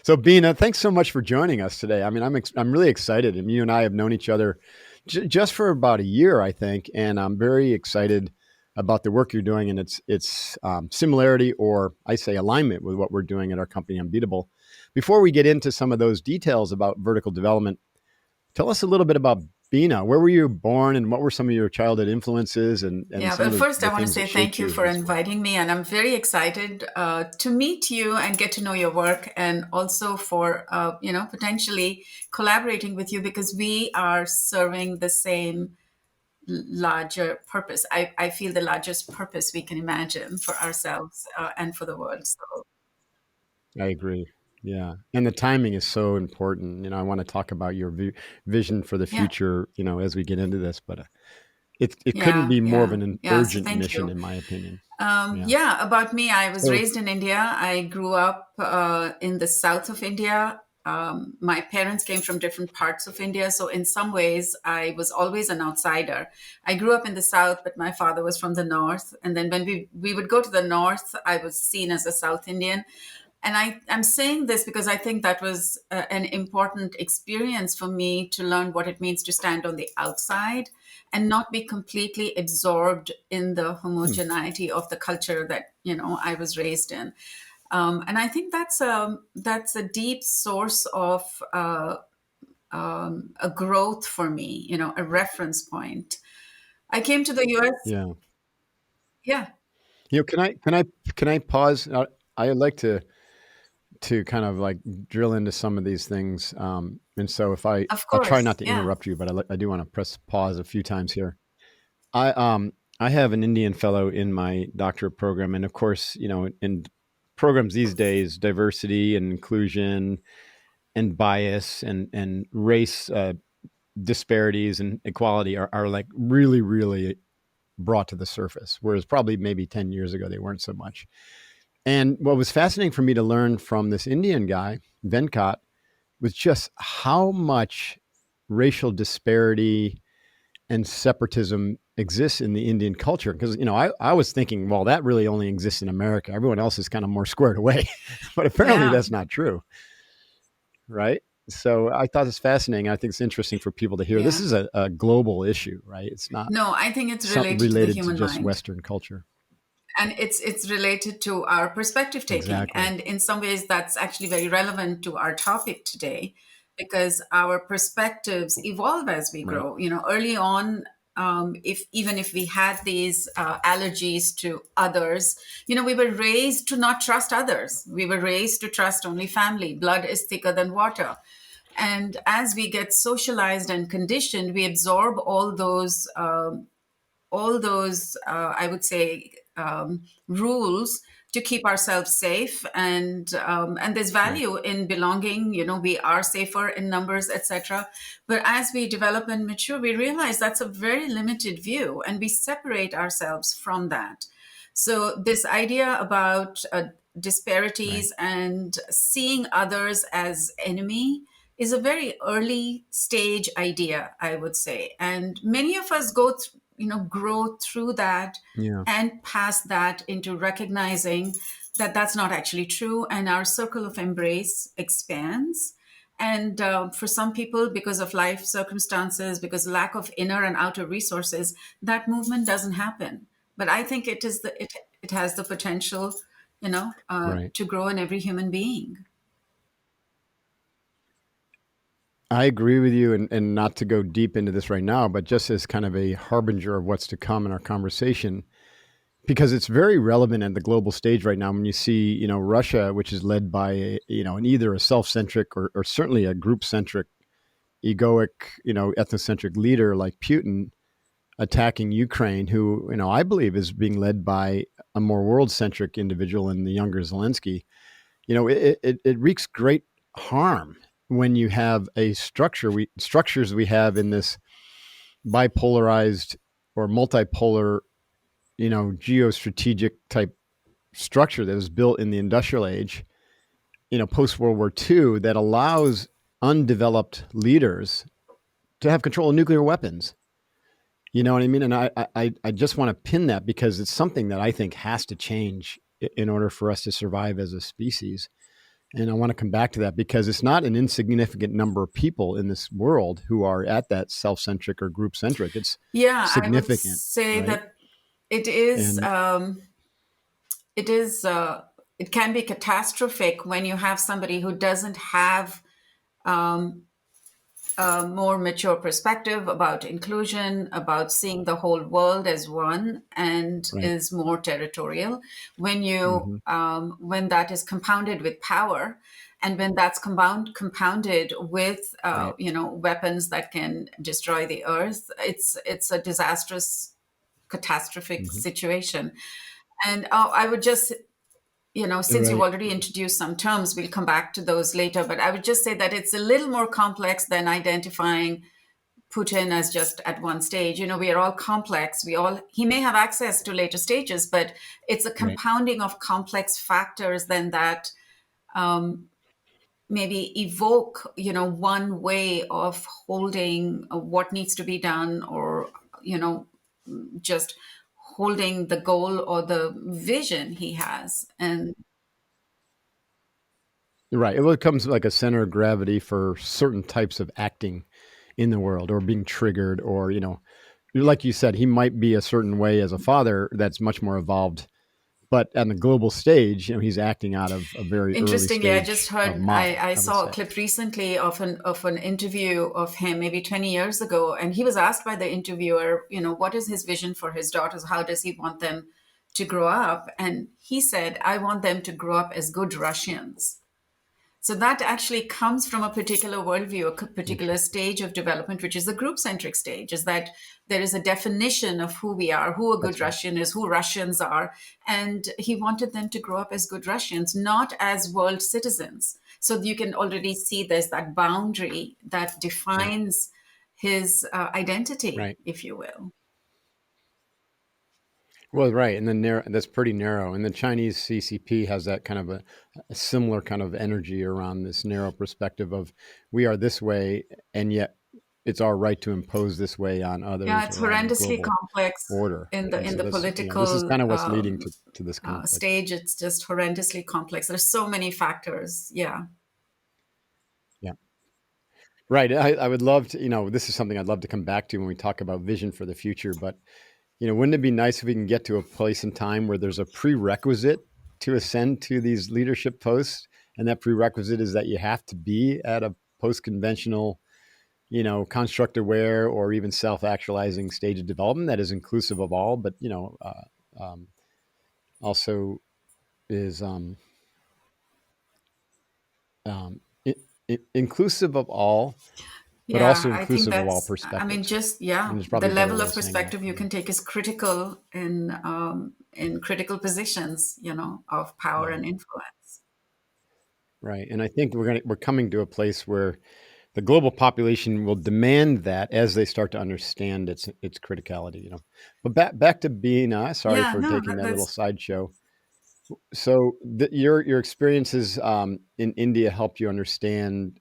So, Beena, thanks so much for joining us today. I mean, I'm really excited, and you and I have known each other just for about a year, I think, and I'm very excited about the work you're doing and its similarity, or I say alignment, with what we're doing at our company, Unbeatable. Before we get into some of those details about vertical development, tell us a little bit about Beena. Where were you born, and what were some of your childhood influences, and Yeah, some well, of first, I the want to things say that thank shaped you you for in this work? inviting me, and I'm very excited to meet you and get to know your work, and also for potentially collaborating with you because we are serving the same larger purpose. I feel the largest purpose we can imagine for ourselves and for the world. So, I agree. Yeah. And the timing is so important. I want to talk about your vision for the yeah, future, as we get into this, but it couldn't yeah, be more of yeah, an yeah. So, urgent thank mission, you. in my opinion. Yeah. Yeah, about me, I was So, raised in India. I grew up in the south of India. My parents came from different parts of India. So, in some ways, I was always an outsider. I grew up in the south, but my father was from the north. And then when we would go to the north, I was seen as a South Indian. And I'm saying this because I think that was an important experience for me to learn what it means to stand on the outside and not be completely absorbed in the hmm, homogeneity of the culture that I was raised in. And I think that's a deep source of a growth for me, a reference point. I came to the U.S. yeah. Yeah, Can I pause? I like to kind of like drill into some of these things. And so of I'll try course. not to Yeah. interrupt you, but I do want to press pause a few times here. I have an Indian fellow in my doctorate program, and of course, in programs these days, diversity and inclusion and bias and race disparities and equality are like really, really brought to the surface, whereas probably maybe 10 years ago they weren't so much. And what was fascinating for me to learn from this Indian guy, Venkat, was just how much racial disparity and separatism exists in the Indian culture. Because, I was thinking, well, that really only exists in America. Everyone else is kind of more squared away. But apparently Yeah. that's not true, right? So I thought it's fascinating. I think it's interesting for people to hear. This Yeah. is a global issue, right? It's not No, I think it's something related to the related to human just mind. Western culture. And it's related to our perspective taking, Exactly. and in some ways that's actually very relevant to our topic today because our perspectives evolve as we Right. grow. Early on, if even if we had these allergies to others, we were raised to not trust others. We were raised to trust only family. Blood is thicker than water. And as we get socialized and conditioned, we absorb all those I would say rules to keep ourselves safe, and there's Right. value in belonging. We are safer in numbers, etc. But as we develop and mature, we realize that's a very limited view, and we separate ourselves from that. So this idea about Right. disparities and seeing others as enemy is a very early stage idea, I would say. And many of us grow through that Yeah. and pass that into recognizing that that's not actually true. And our circle of embrace expands. And for some people, because of life circumstances, because lack of inner and outer resources, that movement doesn't happen. But I think it has the potential, Right. to grow in every human being. I agree with you, and not to go deep into this right now, but just as kind of a harbinger of what's to come in our conversation, because it's very relevant at the global stage right now when you see, Russia, which is led by, an either a self-centric or certainly a group-centric, egoic, ethnocentric leader like Putin attacking Ukraine, who, I believe is being led by a more world-centric individual in the younger Zelensky. It wreaks great harm when you have a structures we have in this bipolarized or multipolar, geostrategic type structure that was built in the industrial age, post World War II, that allows undeveloped leaders to have control of nuclear weapons. You know what I mean? And I just want to pin that because it's something that I think has to change in order for us to survive as a species. And I want to come back to that because it's not an insignificant number of people in this world who are at that self-centric or group-centric. It's Yeah, I would significant, say right? that it is. And It is. It can be catastrophic when you have somebody who doesn't have a more mature perspective about inclusion, about seeing the whole world as one, and right. is more territorial. Hmm. When that is compounded with power, and when that's compounded with Right. weapons that can destroy the earth, it's a disastrous, catastrophic Hmm. situation. And I would just, since you've Right. already introduced some terms, we'll come back to those later. But I would just say that it's a little more complex than identifying Putin as just at one stage. We are all complex. He may have access to later stages, but it's a Right. compounding of complex factors then that maybe evoke, one way of holding what needs to be done, or, just holding the goal or the vision he has. And Right. It becomes like a center of gravity for certain types of acting in the world or being triggered or, like you said, he might be a certain way as a father that's much more evolved. But on the global stage, he's acting out of a very early interestingly, I just stage of heard, model, I I would saw a say. clip recently of an interview of him maybe 20 years ago, and he was asked by the interviewer, what is his vision for his daughters? How does he want them to grow up? And he said, I want them to grow up as good Russians. So that actually comes from a particular worldview, a particular Interesting. stage of development, which is the group centric stage, is that there is a definition of who we are, who a good That's right. Russian is, who Russians are. And he wanted them to grow up as good Russians, not as world citizens. So you can already see there's that boundary that Right. defines his identity, Right. if you will. Well, right. And then that's pretty narrow. And the Chinese CCP has that kind of a similar kind of energy around this narrow perspective of we are this way, and yet it's our right to impose this way on Yeah, others it's or on the horrendously global complex order. in the And in so the this is political kind of what's leading to this conflict. stage. It's just horrendously complex. There's so many factors. Yeah. Yeah. Right. I would love to, this is something I'd love to come back to when we talk about vision for the future. But, wouldn't it be nice if we can get to a place in time where there's a prerequisite to ascend to these leadership posts? And that prerequisite is that you have to be at a post conventional, construct aware or even self actualizing stage of development that is inclusive of all, but, um, also is um, inclusive of all, but Yeah, also I think inclusive of all that's, I mean, perspectives. just, And yeah, there's the probably a better level way of of saying that. perspective you can take is critical in critical positions, of power Yeah. and influence. Right. And I think we're coming to a place where the global population will demand that as they start to understand its criticality. But back to Beena. Sorry Yeah, for no, taking that little that's, sideshow. So your experiences in India helped you understand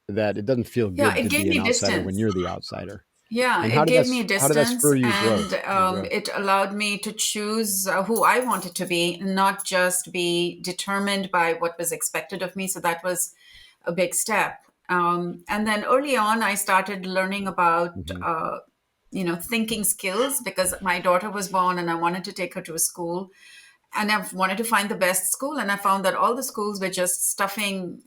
that it doesn't feel yeah, good it to gave be an me outsider when distance. you're the outsider. Yeah, And it gave me how did that distance, spur you and growth? Your growth. it allowed me to choose who I wanted to be, not just be determined by what was expected of me. So that was a big step. And then early on, I started learning about, Hmm. thinking skills, because my daughter was born and I wanted to take her to a school, and I've wanted to find the best school, and I found that all the schools were just stuffing,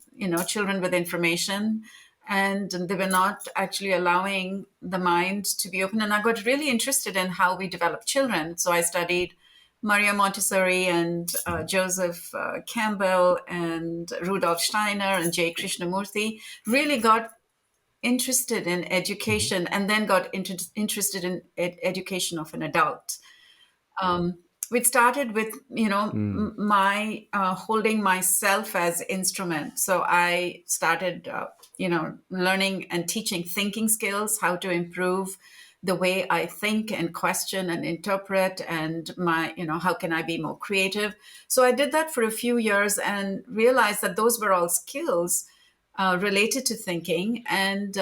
children with information, and they were not actually allowing the mind to be open. And I got really interested in how we develop children. So I studied Maria Montessori and Joseph Campbell and Rudolf Steiner and J. Krishnamurti. Really got interested in Hmm. education, and then got interested in education of an adult. It started with, Mm. my holding myself as instrument. So I started learning and teaching thinking skills, how to improve the way I think and question and interpret, and my, how can I be more creative. So I did that for a few years and realized that those were all skills related to thinking. And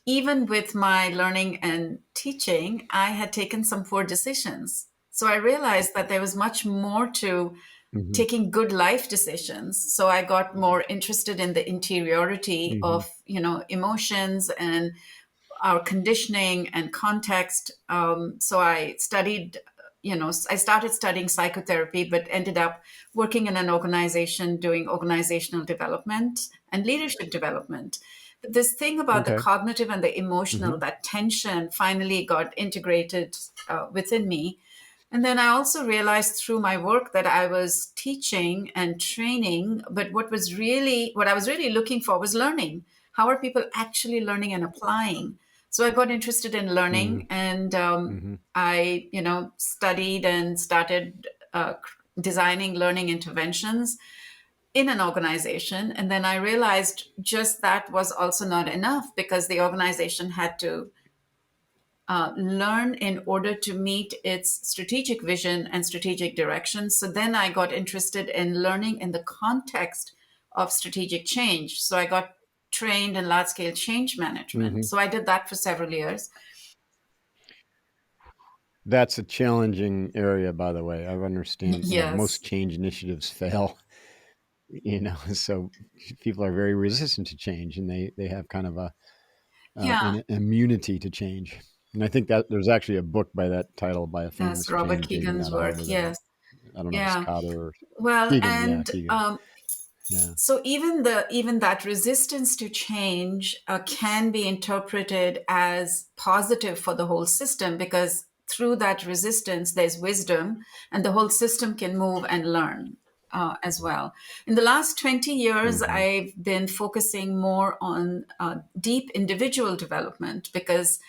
even with my learning and teaching, I had taken some poor decisions. So I realized that there was much more to Mm-hmm. taking good life decisions. So I got more interested in the interiority Mm-hmm. of, emotions and our conditioning and context. So I studied, I started studying psychotherapy, but ended up working in an organization doing organizational development and leadership development. But this thing about the Okay. cognitive and the Mm-hmm. emotional, that tension finally got integrated within me. And then I also realized through my work that I was teaching and training, but what I was really looking for was learning. How are people actually learning and applying? So I got interested in Mm-hmm. learning, and Mm-hmm. I, studied and started designing learning interventions in an organization. And then I realized just that was also not enough, because the organization had to learn in order to meet its strategic vision and strategic direction. So then I got interested in learning in the context of strategic change. So I got trained in large scale change management. Mm-hmm. So I did that for several years. That's a challenging area, by the way. I understand, most Yes. change initiatives fail, so people are very resistant to change, and they have kind of Yeah. an immunity to change. And I think that there's actually a book by that title by a That's famous Robert change agent Keegan's out of work. Harvard. Yes. I don't know if it's Yeah. Cotter or Well, Keegan. Yeah, and Keegan. Yeah. so even that resistance to change can be interpreted as positive for the whole system, because through that resistance there's wisdom, and the whole system can move and learn as well. In the last 20 years, Mm-hmm. I've been focusing more on deep individual development, because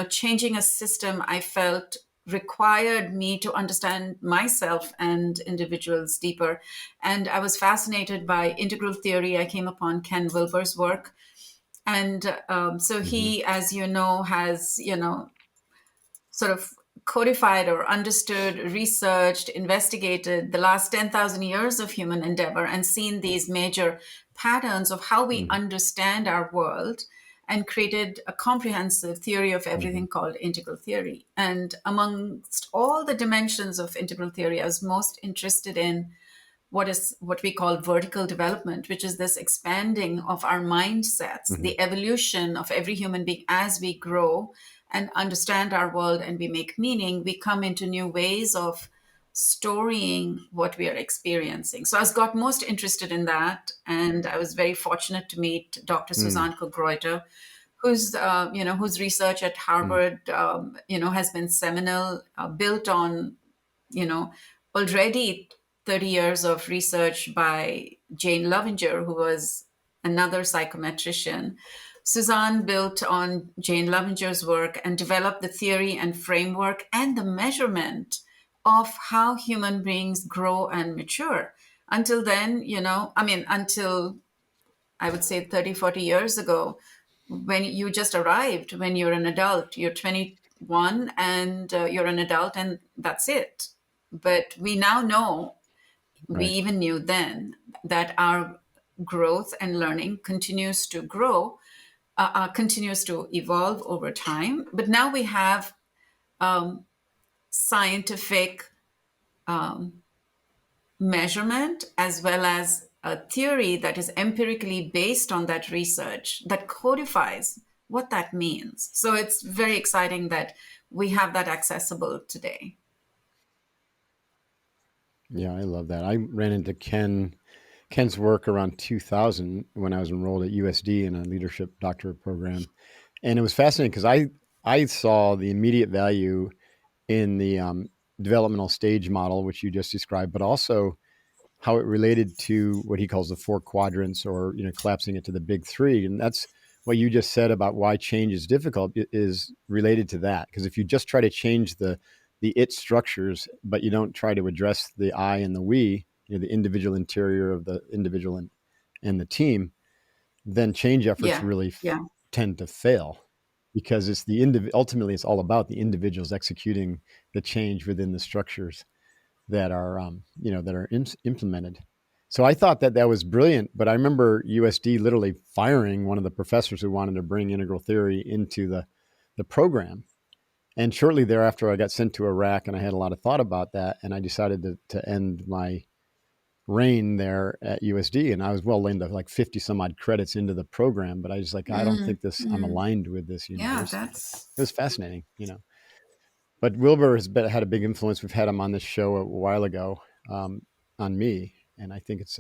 changing a system I felt required me to understand myself and individuals deeper. And I was fascinated by integral theory. I came upon Ken Wilber's work. And so Mm-hmm. he, as you know, has, sort of codified or understood, researched, investigated the last 10,000 years of human endeavor, and seen these major patterns of how we Mm-hmm. understand our world, and created a comprehensive theory of Mm-hmm. everything called integral theory. And amongst all the dimensions of integral theory, I was most interested in what we call vertical development, which is this expanding of our mindsets, Mm-hmm. the evolution of every human being as we grow and understand our world and we make meaning, we come into new ways of storying what we are experiencing. So I was got most interested in that, and I was very fortunate to meet Dr. Mm-hmm. Suzanne Kugroiter, whose research at Harvard, has been seminal, built on you know, already 30 years of research by Jane Lovinger, who was another psychometrician. Suzanne built on Jane Lovinger's work and developed the theory and framework and the measurement of how human beings grow and mature. Until then, until I would say 30, 40 years ago, when you just arrived, when you're an adult, you're 21 and you're an adult, and that's it. But we now know, we Right. even knew then, that our growth and learning continues to grow, continues to evolve over time. But now we have scientific measurement, as well as a theory that is empirically based on that research, that codifies what that means. So it's very exciting that we have that accessible today. Yeah, I love that. I ran into Ken's work around 2000 when I was enrolled at USD in a leadership doctorate program, and it was fascinating because I saw the immediate value in the developmental stage model, which you just described, but also how it related to what he calls the four quadrants, or collapsing it to the big three. And that's what you just said about why change is difficult, is related to that. Because if you just try to change the it structures, but you don't try to address the I and the we, the individual interior of the individual and the team, then change efforts Yeah, really yeah, tend to fail, because it's ultimately it's all about the individuals executing the change within the structures that are implemented. So I thought that that was brilliant, but I remember USD literally firing one of the professors who wanted to bring integral theory into the program. And shortly thereafter, I got sent to Iraq, and I had a lot of thought about that, and I decided to end my reign there at USD, and I was well into like 50 some odd credits into the program, but I was like, I don't think I'm Mm. aligned with this Yeah, university. that's It was fascinating, you know. But Wilbur had a big influence. We've had him on this show a while ago, on me, and I think it's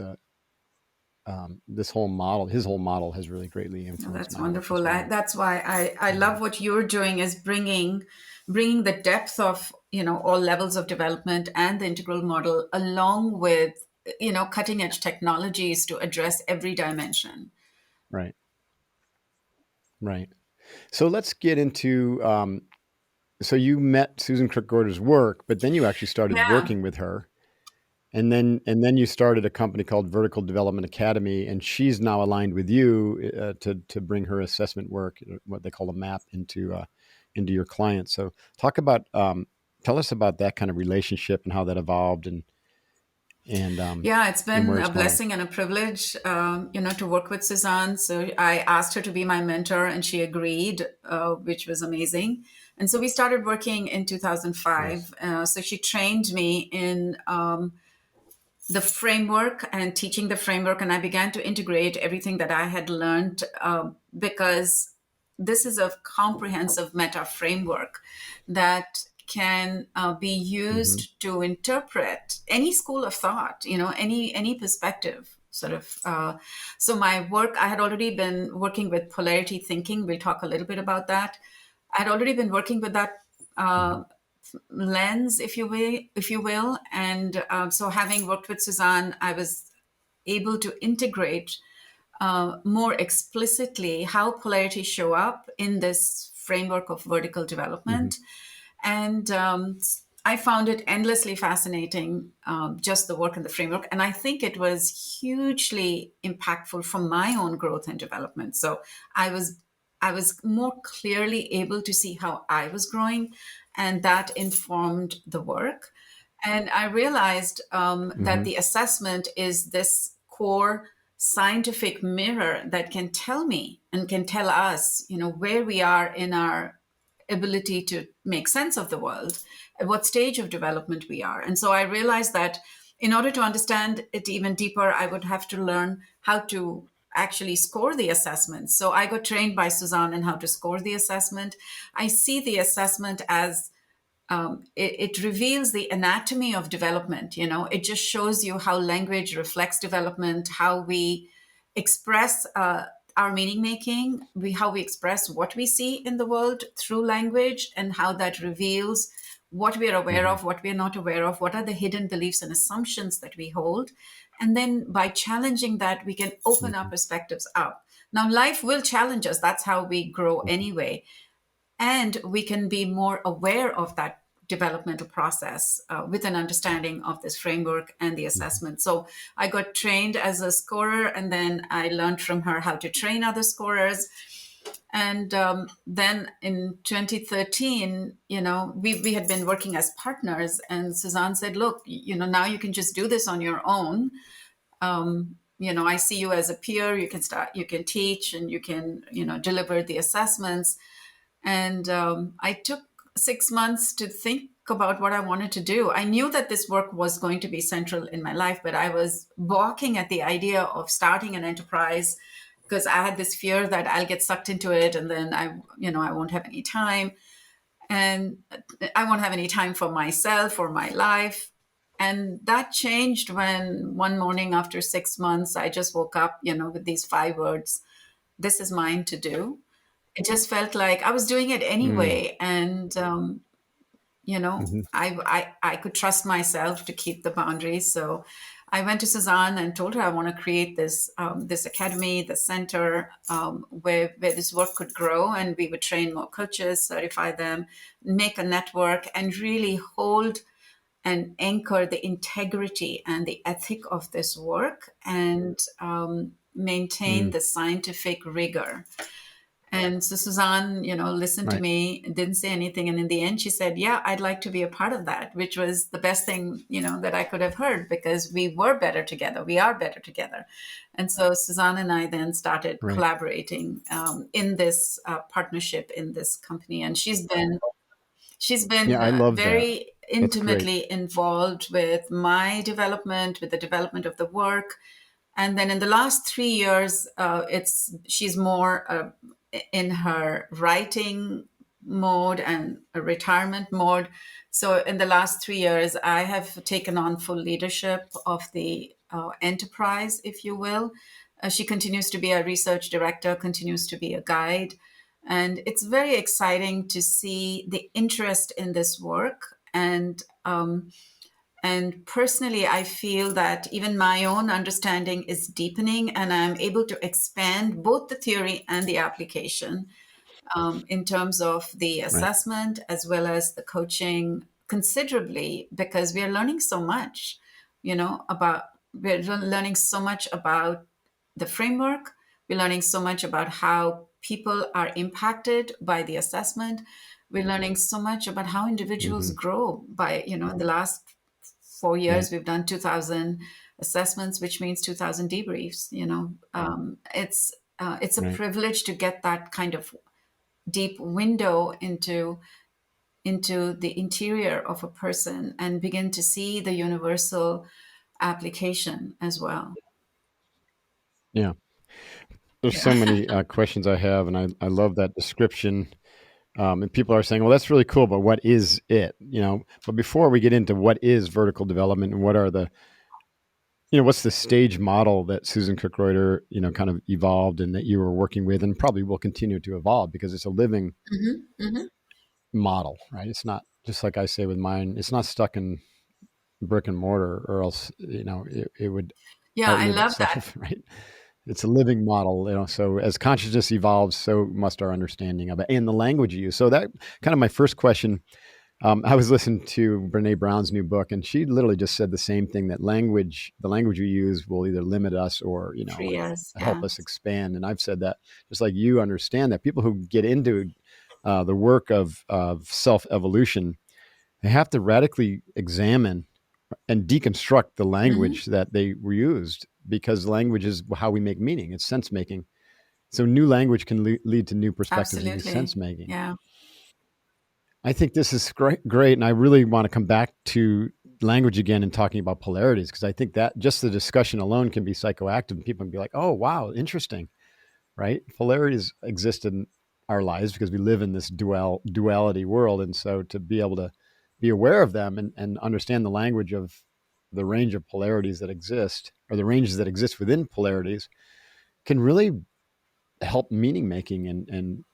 this whole model, his whole model, has really greatly no, influenced that's my work as wonderful. well. That's why I love Um, what you're doing is bringing the depth of all levels of development and the integral model along with cutting edge technologies to address every dimension. right, right. So let's get into. So you met Susan Kirkgorder's work, but then you actually started Yeah. working with her. And then you started a company called Vertical Development Academy, and she's now aligned with you to bring her assessment work, what they call a map, into your clients. So tell us about that kind of relationship and how that evolved, and Yeah, it's and been where a it's going. blessing and a privilege, to work with Suzanne. So I asked her to be my mentor, and she agreed, which was amazing. And so we started working in Nice. 2005. So she trained me in the framework and teaching the framework, and I began to integrate everything that I had learned, because this is a comprehensive meta framework that can be Hmm. used to interpret any school of thought, any perspective sort of. So my work, I had already been working with polarity thinking. We'll talk a little bit about that. I had already been working with that Hmm. lens, if you will. And so, having worked with Suzanne, I was able to integrate more explicitly how polarities show up in this framework of vertical Hmm. development. And I found it endlessly fascinating, just the work in the framework. And I think it was hugely impactful for my own growth and development. So I was I was more clearly able to see how I was growing, and that informed the work. And I realized that Hmm. the assessment is this core scientific mirror that can tell me and can tell us, where we are in our ability to make sense of the world, at what stage of development we are. And so I realized that in order to understand it even deeper, I would have to learn how to actually score the assessment. So I got trained by Suzanne in how to score the assessment. I see the assessment as it reveals the anatomy of development. It just shows you how language reflects development, how we express our meaning making, how we express what we see in the world through language, and how that reveals what we are aware Hmm. of, what we are not aware of, what are the hidden beliefs and assumptions that we hold. And then by challenging that, we can open our Hmm. perspectives up. Now, life will challenge us. That's how we grow anyway, and we can be more aware of that developmental process with an understanding of this framework and the Hmm. assessment. So I got trained as a scorer, and then I learned from her how to train other scorers. And then in 2013, we had been working as partners, and Suzanne said, look, now you can just do this on your own. I see you as a peer. You can teach, and you can, deliver the assessments. And I took 6 months to think about what I wanted to do. I knew that this work was going to be central in my life, but I was balking at the idea of starting an enterprise because I had this fear that I'll get sucked into it, and then I won't have any time, and I won't have any time for myself or my life. And that changed when one morning after 6 months, I just woke up, with these 5 words: "This is mine to do." It just felt like I was doing it Mm. anyway, and Hmm. I could trust myself to keep the boundaries. So I went to Suzanne and told her I want to create this academy, the center, where this work could grow, and we would train more coaches, certify them, make a network, and really hold and anchor the integrity and the ethic of this work, and maintain Mm. the scientific rigor. And so Suzanne, listened to Right. me, didn't say anything. And in the end, she said, yeah, I'd like to be a part of that, which was the best thing, that I could have heard, because we were better together. We are better together. And so Suzanne and I then started Right. collaborating in this partnership in this company. And she's been She's been Yeah, I love that. very That's great. intimately involved with my development, with the development of the work. And then in the last 3 years, it's she's more in her writing mode and a retirement mode. So in the last 3 years, I have taken on full leadership of the enterprise, if you will. She continues to be a research director, continues to be a guide. And it's very exciting to see the interest in this work. And personally, I feel that even my own understanding is deepening, and I'm able to expand both the theory and the application in terms of the Right. assessment as well as the coaching considerably, because we are learning so much, we're learning so much about the framework. We're learning so much about how people are impacted by the assessment. We're learning so much about how individuals Hmm. grow by, in the last 4 years, Right. we've done 2,000 assessments, which means 2,000 debriefs. It's a Right. privilege to get that kind of deep window into the interior of a person and begin to see the universal application as well. Yeah. There's Yeah. so many questions I have, and I love that description. And people are saying, "Well, that's really cool, but what is it?" But before we get into what is vertical development and what are the, what's the stage model that Susan Cook-Reuter, kind of evolved and that you were working with, and probably will continue to evolve because it's a living Hmm. Hmm. model, right? It's not just like I say with mine. It's not stuck in brick and mortar, or else it would Yeah, I outlive love that. itself, right? It's a living model, so as consciousness evolves, so must our understanding of it and the language you use. So that kind of my first question. I was listening to Brene Brown's new book, and she literally just said the same thing, that the language we use will either limit us or, Yes, help yeah. us expand. And I've said that just like you understand that people who get into the work of self evolution, they have to radically examine and deconstruct the Hmm. language that they were used, because language is how we make meaning. It's sense making. So new language can lead to new perspectives and new sense Absolutely. making. Yeah. I think this is great, and I really want to come back to language again and talking about polarities, because I think that just the discussion alone can be psychoactive, and people can be like, "Oh, wow, interesting." Right? Polarities exist in our lives because we live in this duality world, and so to be able to be aware of them and understand the language of the range of polarities that exist, or the ranges that exist within polarities, can really help meaning making and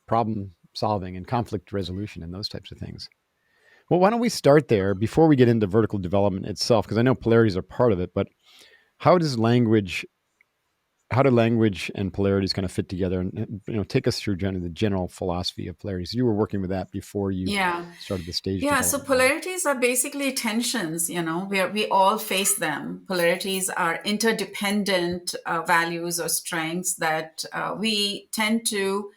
problem solving and conflict resolution and those types of things. Well, why don't we start there before we get into vertical development itself? Because I know polarities are part of it, but how does language, how do language and polarities kind of fit together? And take us through the general philosophy of polarities. You were working with that before you Yeah. started the stage Yeah, so development model. polarities are basically tensions, we all face them. Polarities are interdependent values or strengths that we tend to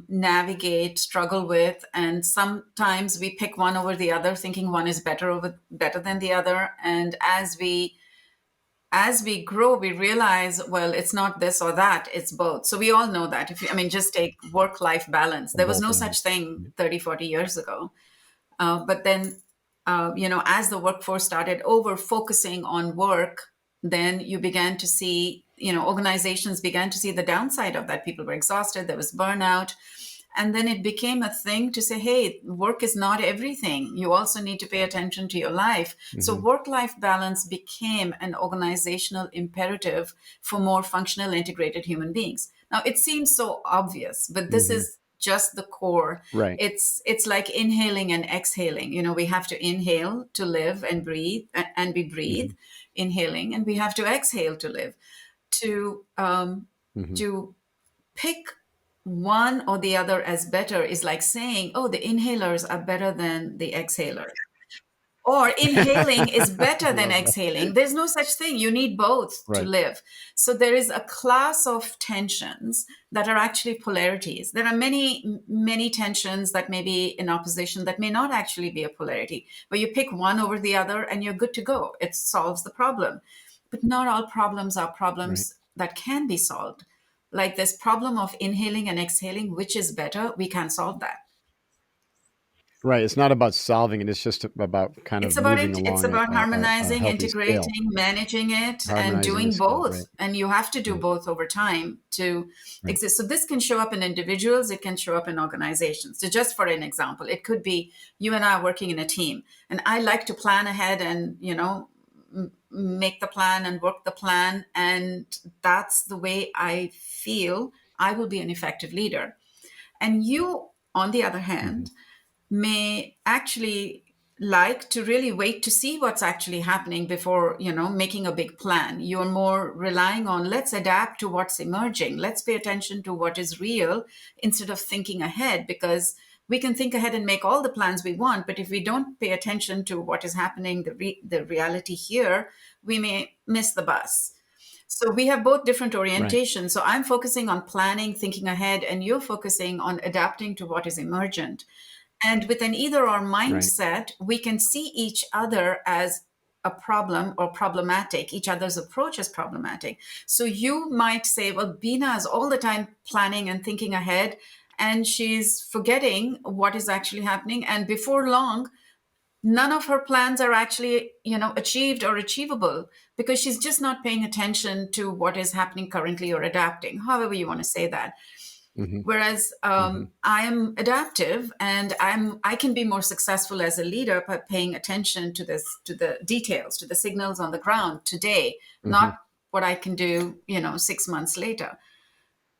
navigate, struggle with, and sometimes we pick one over the other, thinking one is better than the other. And as we grow, we realize, well, it's not this or that, it's both. So we all know that. If you, I mean, just take work life balance. There was Both no and. such thing 30, 40 years ago. But then, as the workforce started over focusing on work, then you began to see, organizations began to see the downside of that. People were exhausted, there was burnout. And then it became a thing to say, hey, work is not everything. You also need to pay attention to your life. So Hmm. work life balance became an organizational imperative for more functional, integrated human beings. Now, it seems so obvious, but this Hmm. is just the core. Right. It's like inhaling and exhaling. We have to inhale to live and breathe and be breathe, Hmm. inhaling, and we have to exhale to live. To Hmm. to pick one or the other as better is like saying, oh, the inhalers are better than the exhalers. Or inhaling is I better than love that. exhaling. There's no such thing. You need both to Right. live. So there is a class of tensions that are actually polarities. There are many, many tensions that may be in opposition that may not actually be a polarity, but you pick one over the other and you're good to go. It solves the problem. But not all problems are Right. problems that can be solved. Like this problem of inhaling and exhaling, which is better, we can't solve that. Right. It's not about solving it. It's just about kind It's of about moving it. It's along about a harmonizing, healthy scale, integrating, managing it, and harmonizing the doing scale. Right. both. And you have to do Right. both over time to Right. exist. So this can show up in individuals. It can show up in organizations. So just for an example, it could be you and I are working in a team, and I like to plan ahead and make the plan and work the plan, and that's the way I feel I will be an effective leader. And you, on the other Mm-hmm. hand, may actually like to really wait to see what's actually happening before making a big plan. You're more relying on, let's adapt to what's emerging, let's pay attention to what is real instead of thinking ahead, because we can think ahead and make all the plans we want, but if we don't pay attention to what is happening, the reality here, we may miss the bus. So we have both different Right. orientations. So I'm focusing on planning, thinking ahead, and you're focusing on adapting to what is emergent. And with an either or Right. mindset, we can see each other as a problem or problematic, each other's approach is problematic. So you might say, well, Beena is all the time planning and thinking ahead, and she's forgetting what is actually happening. And before long, none of her plans are actually achieved or achievable because she's just not paying attention to what is happening currently or adapting, however you want to say that. Mm-hmm. Whereas Mm-hmm. I am adaptive, and I can be more successful as a leader by paying attention to the details, to the signals on the ground today, Mm-hmm. not what I can do 6 months later.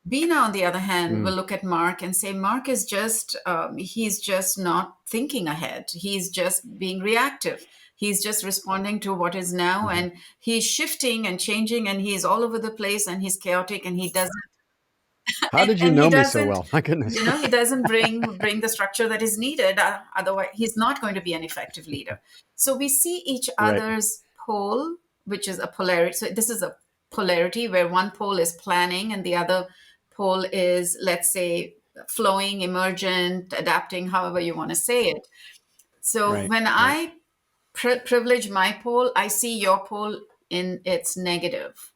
Bina, on the other hand, will Mm. look at Mark and say, Mark is just, he's just not thinking ahead. He's just being reactive. He's just responding to what is now, Mm-hmm. and he's shifting and changing, and he's all over the place, and he's chaotic, and he doesn't How did you and he know me so doesn't well? My goodness. he doesn't bring the structure that is needed. Otherwise he's not going to be an effective leader. So we see each Right. other's pole, which is a polarity. So this is a polarity where one pole is planning and the other pole is, let's say, flowing, emergent, adapting, however you want to say it. So Right. when Right. I privilege my pole, I see your pole in its negative.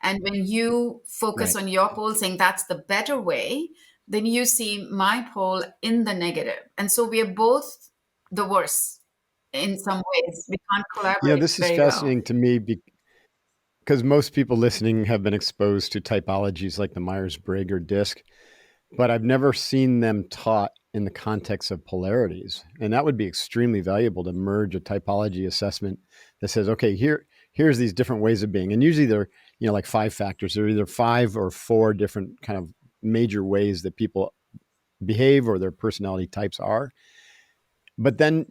And when you focus Right. on your pole, saying that's the better way, then you see my pole in the negative. And so we are both the worst in some ways. We can't collaborate This is very well. fascinating to me because most people listening have been exposed to typologies like the Myers-Briggs or DISC, but I've never seen them taught in the context of polarities. And that would be extremely valuable to merge a typology assessment that says, okay, here's these different ways of being. And usually they're, like 5 factors. They're either 5 or 4 different kind of major ways that people behave or their personality types are. But then,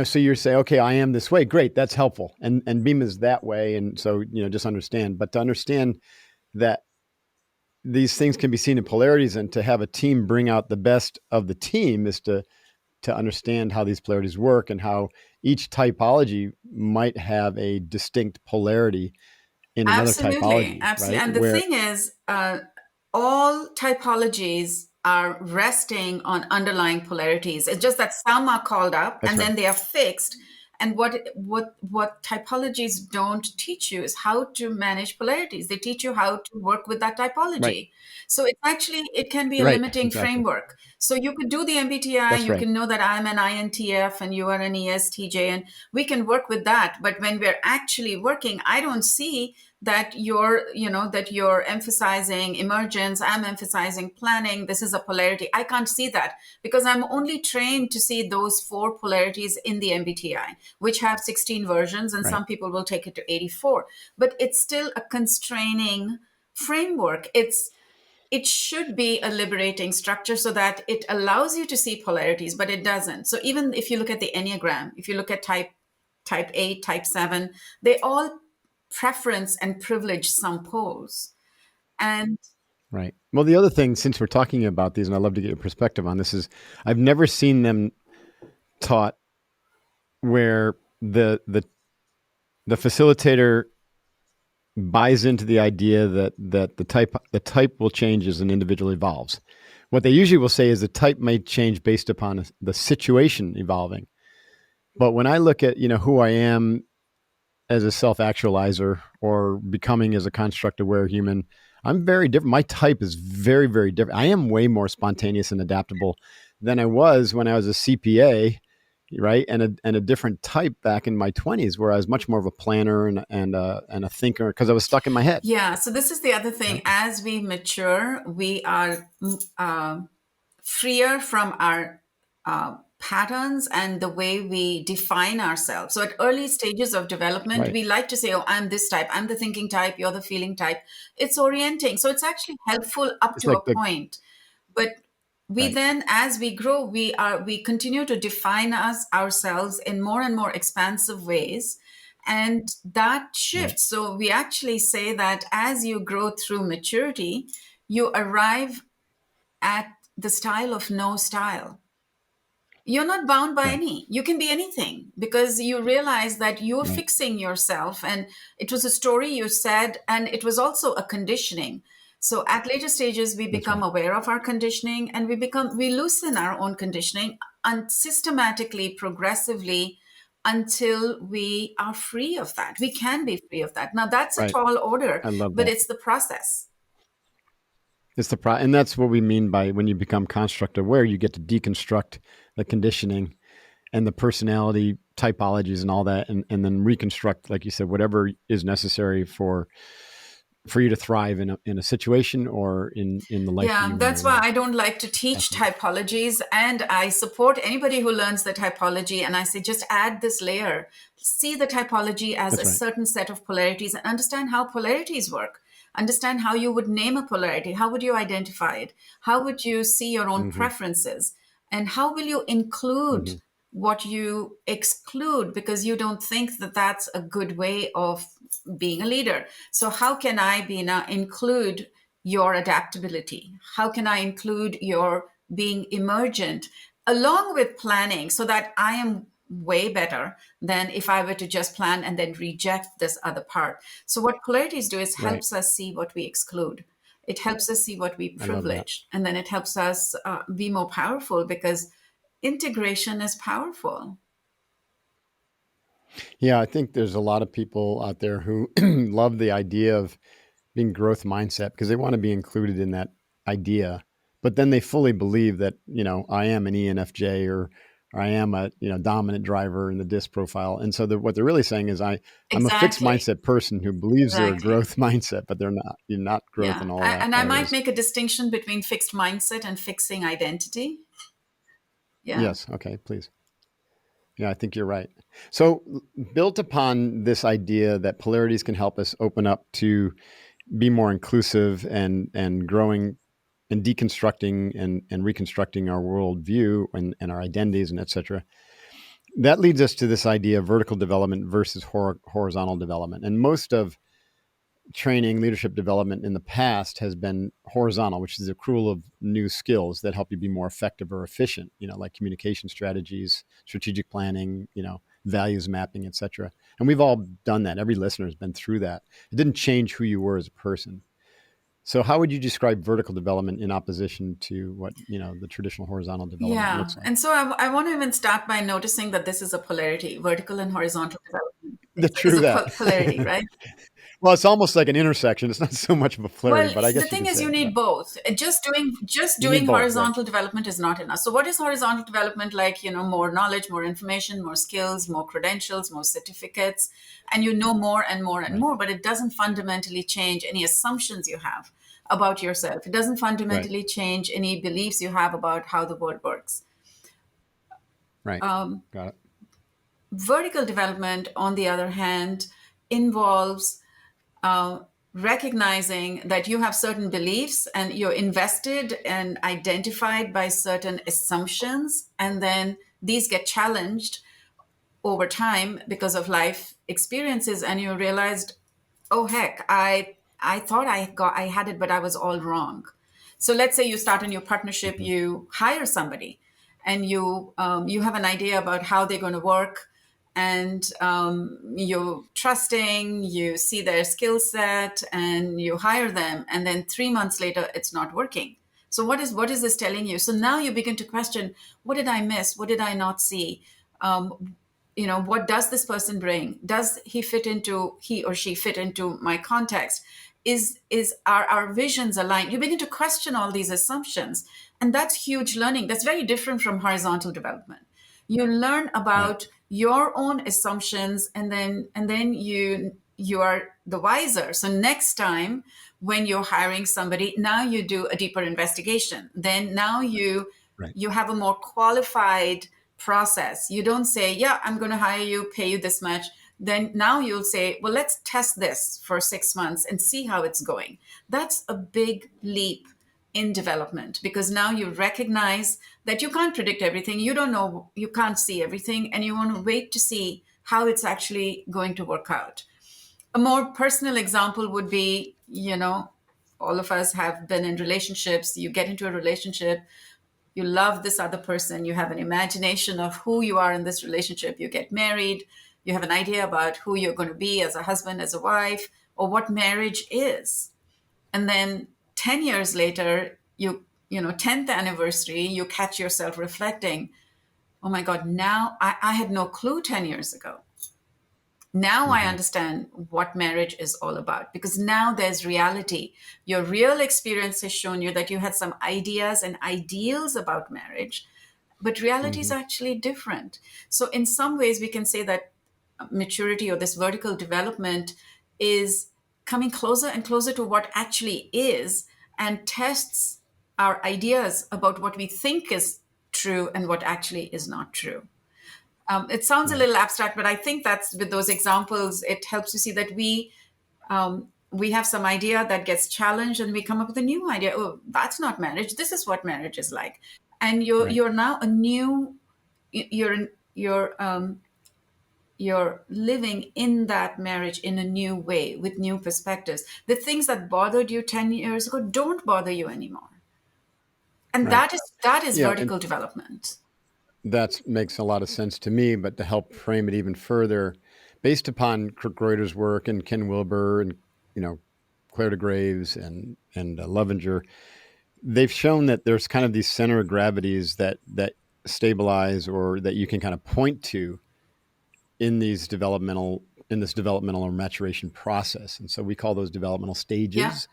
so you say, okay, I am this way. Great, that's helpful. And Beam is that way. And so, just understand. But to understand that these things can be seen in polarities, and to have a team bring out the best of the team is to understand how these polarities work and how each typology might have a distinct polarity in another Absolutely, typology, absolutely. right? And the Where thing is, all typologies are resting on underlying polarities. It's just that some are called up that's and right. then they are fixed. And what typologies don't teach you is how to manage polarities. They teach you how to work with that Right. typology. So it can be a Right. limiting Exactly. framework. So you could do the MBTI, That's you right. can know that I'm an INTF and you are an ESTJ, and we can work with that. But when we're actually working, I don't see that you're emphasizing emergence, I'm emphasizing planning, this is a polarity. I can't see that because I'm only trained to see those 4 polarities in the MBTI, which have 16 versions, and Right. some people will take it to 84. But it's still a constraining framework. It should be a liberating structure so that it allows you to see polarities, but it doesn't. So even if you look at the Enneagram, if you look at type 8, type 7, they all preference and privilege some poles. And Right. Well, the other thing, since we're talking about these, and I'd love to get your perspective on this, is I've never seen them taught where the facilitator buys into the idea that the type will change as an individual evolves. What they usually will say is the type may change based upon the situation evolving. But when I look at who I am as a self-actualizer or becoming as a construct aware human, I'm very different. My type is very, very different. I am way more spontaneous and adaptable than I was when I was a CPA, right? And a different type back in my 20s, where I was much more of a planner and a thinker, because I was stuck in my head, Yeah, so this is the other thing. right? As we mature, we are freer from our patterns and the way we define ourselves. So, at early stages of development, Right. we like to say, oh, I'm this type, I'm the thinking type, you're the feeling type. It's orienting. So, it's actually helpful up It's to a like the point. But we right, then, as we grow, we continue to define ourselves in more and more expansive ways, and that right, shifts. So we actually say that as you grow through maturity, you arrive at the style of no style. You're not bound by right, any. You can be anything because you realize that you're right. fixing yourself. And it was a story you said, and it was also a conditioning. So at later stages, we That's become right. aware of our conditioning, and we loosen our own conditioning and systematically, progressively, until we are free of that. We can be free of that. Now, that's a Right. tall order, I love but that. it's the process. It's and that's what we mean by when you become construct aware, you get to deconstruct the conditioning and the personality typologies and all that, and then reconstruct, like you said, whatever is necessary for you to thrive in a situation or in the life that Yeah, you want to that's why live. I don't like to teach Definitely. typologies. And I support anybody who learns the typology. And I say, just add this layer. See the typology as a That's right. certain set of polarities and understand how polarities work. Understand how you would name a polarity. How would you identify it? How would you see your own Mm-hmm. preferences? And how will you include Mm-hmm. what you exclude because you don't think that that's a good way of being a leader? So, how can I, Beena, include your adaptability? How can I include your being emergent along with planning so that I am way better than if I were to just plan and then reject this other part? So, what polarities do is Right. helps us see what we exclude. It helps us see what we I love that. privilege, and then it helps us be more powerful because integration is powerful. Yeah, I think there's a lot of people out there who love the idea of being growth mindset because they want to be included in that idea, but then they fully believe that, I am an ENFJ, or I am a, dominant driver in the disc profile. And so what they're really saying is I'm a fixed Exactly. mindset person who believes they're a Exactly. growth mindset, but they're not. You're not growth Yeah. in all And I might areas. make a distinction between fixed mindset and fixing identity. Yeah. Yes. Okay, please. Yeah, I think you're right. So, built upon this idea that polarities can help us open up to be more inclusive and growing and deconstructing and reconstructing our worldview and our identities and etc. That leads us to this idea of vertical development versus horizontal development. And most of training, leadership development in the past has been horizontal, which is the accrual of new skills that help you be more effective or efficient, like communication strategies, strategic planning, values mapping, etc. And we've all done that. Every listener has been through that. It didn't change who you were as a person. So how would you describe vertical development in opposition to what, the traditional horizontal development Yeah. looks like? And so I want to even start by noticing that this is a polarity, vertical and horizontal development is True a that. polarity, right? Well, it's almost like an intersection. It's not so much of a polarity, Well, but I the guess you thing could is, you say, yeah. need both. Just You need doing both, right? horizontal development is not enough. So, what is horizontal development like? More knowledge, more information, more skills, more credentials, more certificates, and you know more and more and Right. more. But it doesn't fundamentally change any assumptions you have about yourself. It doesn't Right. fundamentally change any beliefs you have about how the world works. Right. Got it. Vertical development, on the other hand, involves uh, recognizing that you have certain beliefs and you're invested and identified by certain assumptions, and then these get challenged over time because of life experiences, and you realized, oh heck, I thought I had it, but I was all wrong. So let's say you start a new partnership, Mm-hmm. you hire somebody, and you have an idea about how they're going to work, and you're trusting, you see their skill set, and you hire them, and then 3 months later, it's not working. So what is this telling you? So now you begin to question, what did I miss? What did I not see? What does this person bring? Does he or she fit into my context? is our visions aligned? You begin to question all these assumptions, and that's huge learning. That's very different from horizontal development. You learn Right. about your own assumptions, and then you are the wiser. So next time when you're hiring somebody, now you do a deeper investigation. Then now Right. you have a more qualified process. You don't say, yeah, I'm going to hire you, pay you this much. Then now you'll say, well, let's test this for 6 months and see how it's going. That's a big leap in development, because now you recognize that you can't predict everything. You don't know, you can't see everything, and you want to wait to see how it's actually going to work out. A more personal example would be, all of us have been in relationships. You get into a relationship, you love this other person, you have an imagination of who you are in this relationship, you get married, you have an idea about who you're going to be as a husband, as a wife, or what marriage is. And then 10 years later, 10th anniversary, you catch yourself reflecting, oh my God, now I had no clue 10 years ago. Now I Hmm. understand what marriage is all about, because now there's reality. Your real experience has shown you that you had some ideas and ideals about marriage, but reality is Hmm. actually different. So, in some ways, we can say that maturity or this vertical development is coming closer and closer to what actually is, and tests our ideas about what we think is true and what actually is not true. It sounds a Right. little abstract, but I think that's, with those examples, it helps you see that we have some idea that gets challenged, and we come up with a new idea. Oh, that's not marriage. This is what marriage is like, and Right. you're now a new, you're living in that marriage in a new way with new perspectives. The things that bothered you 10 years ago don't bother you anymore, and Right. that is Yeah. And vertical development. that makes a lot of sense to me. But to help frame it even further, based upon Kirk Reuter's work and Ken Wilber and you know Claire de Graves and Lovinger, they've shown that there's kind of these center of gravities that stabilize or that you can kind of point to in this developmental or maturation process, and so we call those developmental Yeah, stages.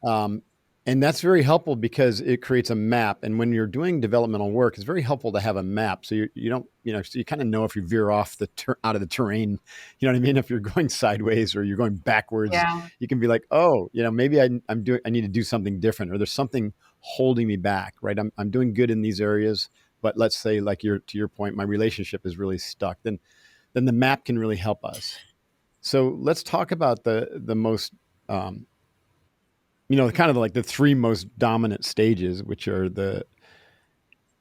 Um, and that's very helpful because it creates a map. And when you're doing developmental work, it's very helpful to have a map. So you don't, so you kind of know if you veer off out of the terrain, you know what I mean? If you're going sideways or you're going backwards, yeah, you can be like, oh, maybe I need to do something different, or there's something holding me back, right? I'm doing good in these areas, but let's say like to your point, my relationship is really stuck. Then the map can really help us. So let's talk about the most, um, kind of like the three most dominant stages, which are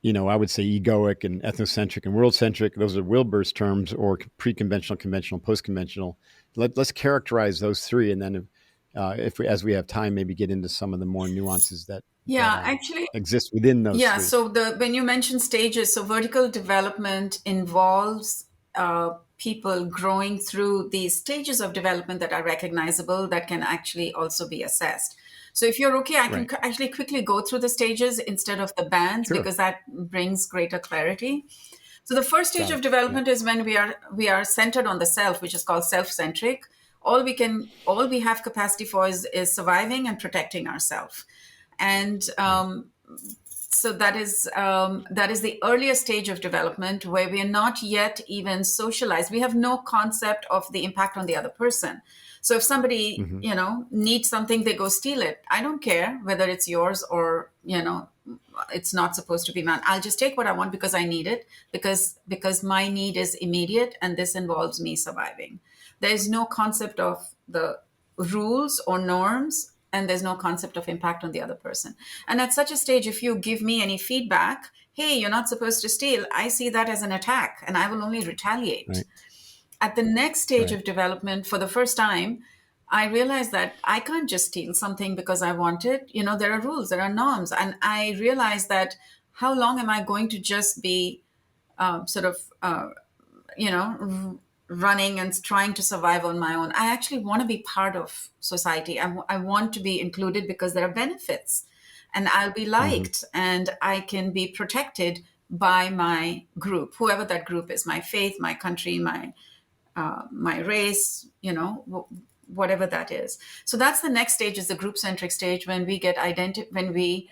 I would say egoic and ethnocentric and world centric. Those are Wilber's terms, or pre-conventional, conventional, post-conventional. Let's characterize those three, and then if we, as we have time, maybe get into some of the more nuances that yeah. Actually, exist within those yeah. three. So the when you mention stages, so vertical development involves people growing through these stages of development that are recognizable, that can actually also be assessed. So if you're okay, I can Right. actually quickly go through the stages instead of the bands, Sure. because that brings greater clarity. So the first stage Got of it. Yeah. development is when we are centered on the self, which is called self-centric. All we have capacity for is surviving and protecting ourselves. And Right. so that is the earliest stage of development, where we are not yet even socialized. We have no concept of the impact on the other person. So if somebody Hmm. needs something, they go steal it. I don't care whether it's yours or it's not supposed to be mine. I'll just take what I want because I need it, because my need is immediate, and this involves me surviving. There is no concept of the rules or norms, and there's no concept of impact on the other person. And at such a stage, if you give me any feedback, hey, you're not supposed to steal, I see that as an attack, and I will only retaliate. Right. At the next stage Right. of development, for the first time, I realized that I can't just steal something because I want it. There are rules, there are norms. And I realized that, how long am I going to just be sort of running and trying to survive on my own? I actually want to be part of society. I want to be included, because there are benefits, and I'll be Hmm. liked, and I can be protected by my group, whoever that group is, my faith, my country, my race, whatever that is. So that's the next stage, is the group centric stage, when we get when we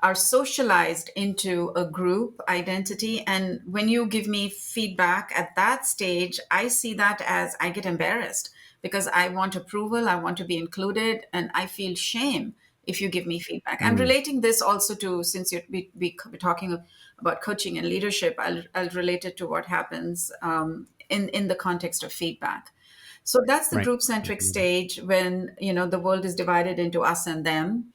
are socialized into a group identity. And when you give me feedback at that stage, I see that as I get embarrassed because I want approval, I want to be included, and I feel shame if you give me feedback. I'm Mm. relating this also to, since we're talking about coaching and leadership, I'll relate it to what happens in the context of feedback. So that's the Right. group centric stage, when the world is divided into us and them.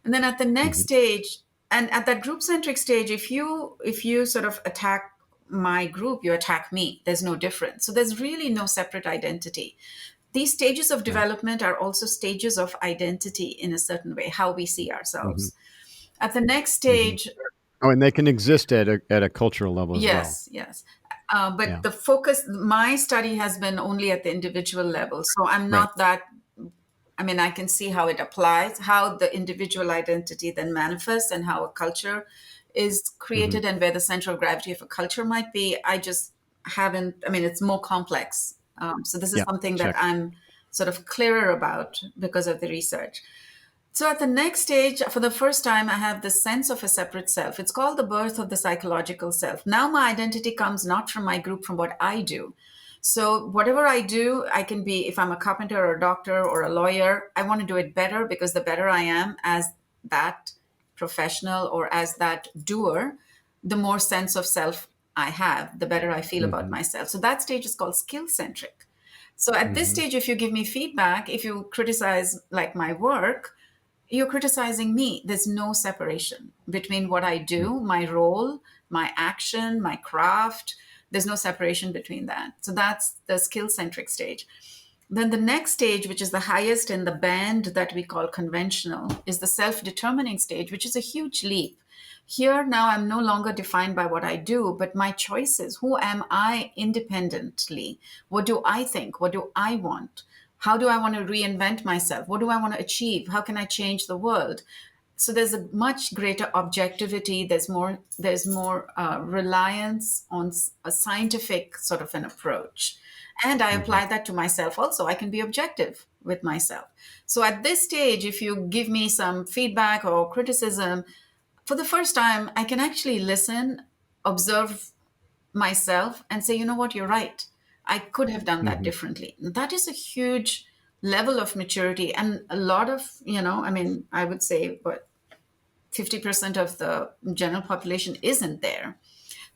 And then at the next Hmm. stage, and at that group centric stage, if you sort of attack my group, you attack me. There's no difference. So there's really no separate identity. These stages of Right. development are also stages of identity in a certain way, how we see Hmm. ourselves. At the next Hmm. stage, Oh, and they can exist at a cultural level as well. yes, yes. But Yeah. the focus, my study has been only at the individual level. So I'm Right. not that, I mean, I can see how it applies, how the individual identity then manifests, and how a culture is Hmm. created, and where the center of gravity of a culture might be. I just haven't, I mean, it's more complex. So this is Yeah. something that Check. I'm sort of clearer about because of the research. So at the next stage, for the first time, I have the sense of a separate self. It's called the birth of the psychological self. Now my identity comes not from my group, from what I do. So whatever I do, I can be, if I'm a carpenter or a doctor or a lawyer, I want to do it better, because the better I am as that professional or as that doer, the more sense of self I have, the better I feel about Hmm. myself. So that stage is called skill centric. So at this Hmm. stage, if you give me feedback, if you criticize like my work, you're criticizing me. There's no separation between what I do, my role, my action, my craft. There's no separation between that. So that's the skill centric stage. Then the next stage, which is the highest in the band that we call conventional, is the self determining stage, which is a huge leap. Here now I'm no longer defined by what I do, but my choices. Who am I independently? What do I think? What do I want? How do I want to reinvent myself? What do I want to achieve? How can I change the world? So there's a much greater objectivity. There's more reliance on a scientific sort of an approach, and I Hmm. apply that to myself also. I can be objective with myself. So at this stage, if you give me some feedback or criticism, for the first time, I can actually listen, observe myself, and say, you know what, you're right. I could have done that Hmm. differently. That is a huge level of maturity. And a lot of, I mean, I would say, what, 50% of the general population isn't there.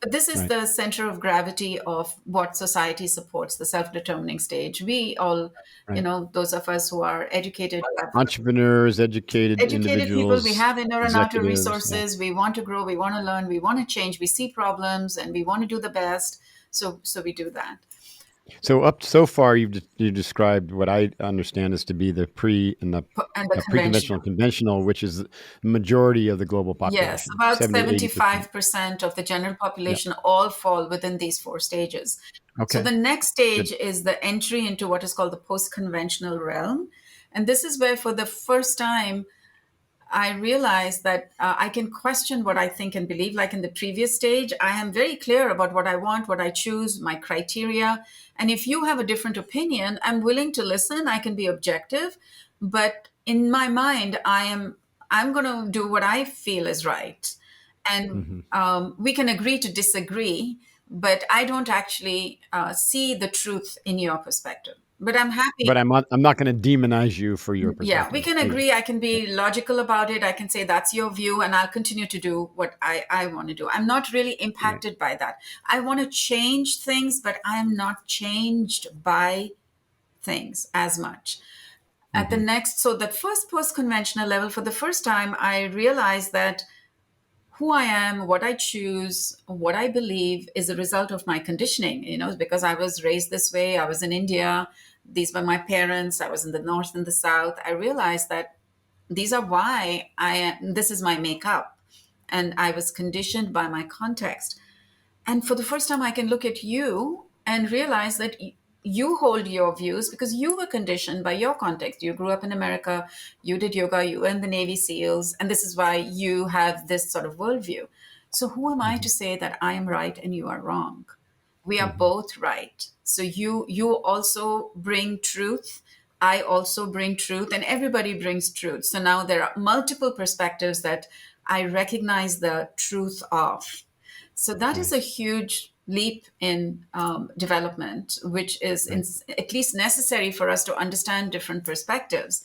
But this is Right. the center of gravity of what society supports, the self determining stage. We all, Right. those of us who are educated, Entrepreneurs, educated educated people, we individuals, have inner and outer executives. Yeah. resources. We want to grow, we want to learn, we want to change, we see problems, and we want to do the best. So we do that. So up so far, you described what I understand is to be the pre and the And the pre-conventional and conventional. conventional, which is the majority of the global Yes, population, about 70 to 80%. 75% of the general Yeah. population all fall within these four stages. So Okay. the next Good. stage is the entry into what is called the post conventional realm. And this is where, for the first time, I realized that I can question what I think and believe. Like in the previous stage, I am very clear about what I want, what I choose, my criteria. And if you have a different opinion, I'm willing to listen. I can be objective, but in my mind, I'm going to do what I feel is right. And Hmm. we can agree to disagree, but I don't actually see the truth in your perspective. But I'm But happy. I'm not going to demonize you for your Yeah, we perspective can either. agree. I can Yeah. be logical about it. I can say that's your view, and I'll continue to do what I want to do. I'm not really Right. impacted by that. I want to change things, but I am not changed by things as much. At the Hmm. next, so the first post conventional level, for the first time, I realized that who I am, what I choose, what I believe is a result of my conditioning, because I was raised this way. I was in India. These were my parents. I was in the North and the South. I realized that these are why I am, this is my makeup. And I was conditioned by my context. And for the first time, I can look at you and realize that you hold your views because you were conditioned by your context. You grew up in America, you did yoga, you were in the Navy SEALs, and this is why you have this sort of worldview. So, who am I Hmm. to say that I am right and you are wrong? We are Hmm. both right. So you also bring truth. I also bring truth, and everybody brings truth. So now there are multiple perspectives that I recognize the truth of. So that is a Nice. huge leap in development, which is Right. at least necessary for us to understand different perspectives.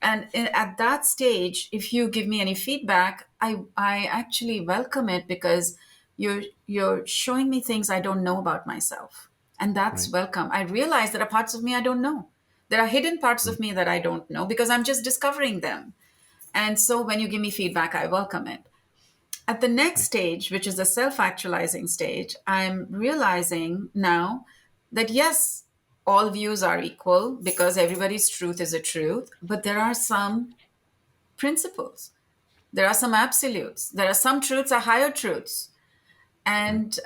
And at that stage, if you give me any feedback, I actually welcome it, because you're showing me things I don't know about myself. And that's Right. welcome. I realize there are parts of me I don't know. There are hidden parts of Right. me that I don't know because I'm just discovering them. And so when you give me feedback, I welcome it. At the next Right. stage, which is the self actualizing stage, I'm realizing now that yes, all views are equal because everybody's truth is a truth, but there are some principles, there are some absolutes, there are some truths are higher truths. Right. And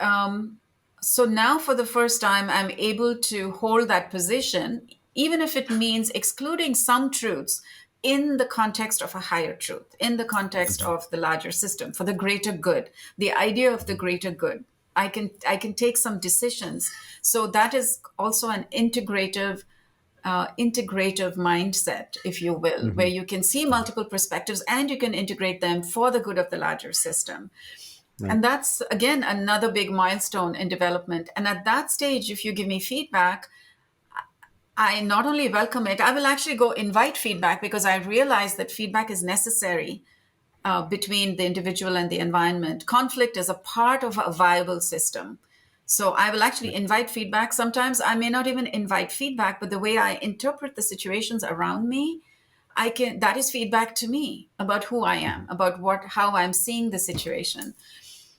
so now, for the first time, I'm able to hold that position, even if it means excluding some truths in the context of a higher truth, in the context Mhm. of the larger system, for the greater good, the idea of the Mhm. greater good. I can take some decisions. So that is also an integrative mindset, if you will, where Mhm. you can see Mhm. multiple perspectives and you can integrate them for the good of the larger system. Right. And that's, again, another big milestone in development. And at that stage, if you give me feedback, I not only welcome it, I will actually go invite feedback, because I realize that feedback is necessary between the individual and the environment. Conflict is a part of a viable system. So I will actually Right. invite feedback. Sometimes I may not even invite feedback, but the way I interpret the situations around me, that is feedback to me about who I am, Mhm. about how I'm seeing the situation.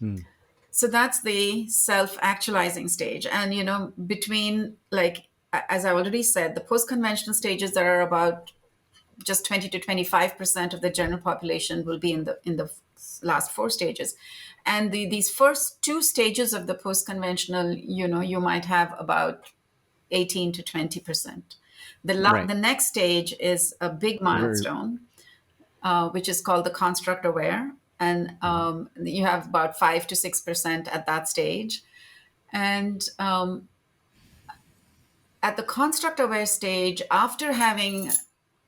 Mm. So that's the self actualizing stage. And between, like, as I already said, the post conventional stages, there are about just 20 to 25% of the general population will be in the last four stages. And these first two stages of the post conventional, you might have about 18 to 20%. Right. The next stage is a big Very. milestone, which is called the construct aware. And Mhm. you have about 5 to 6% at that stage. And at the construct aware stage, after having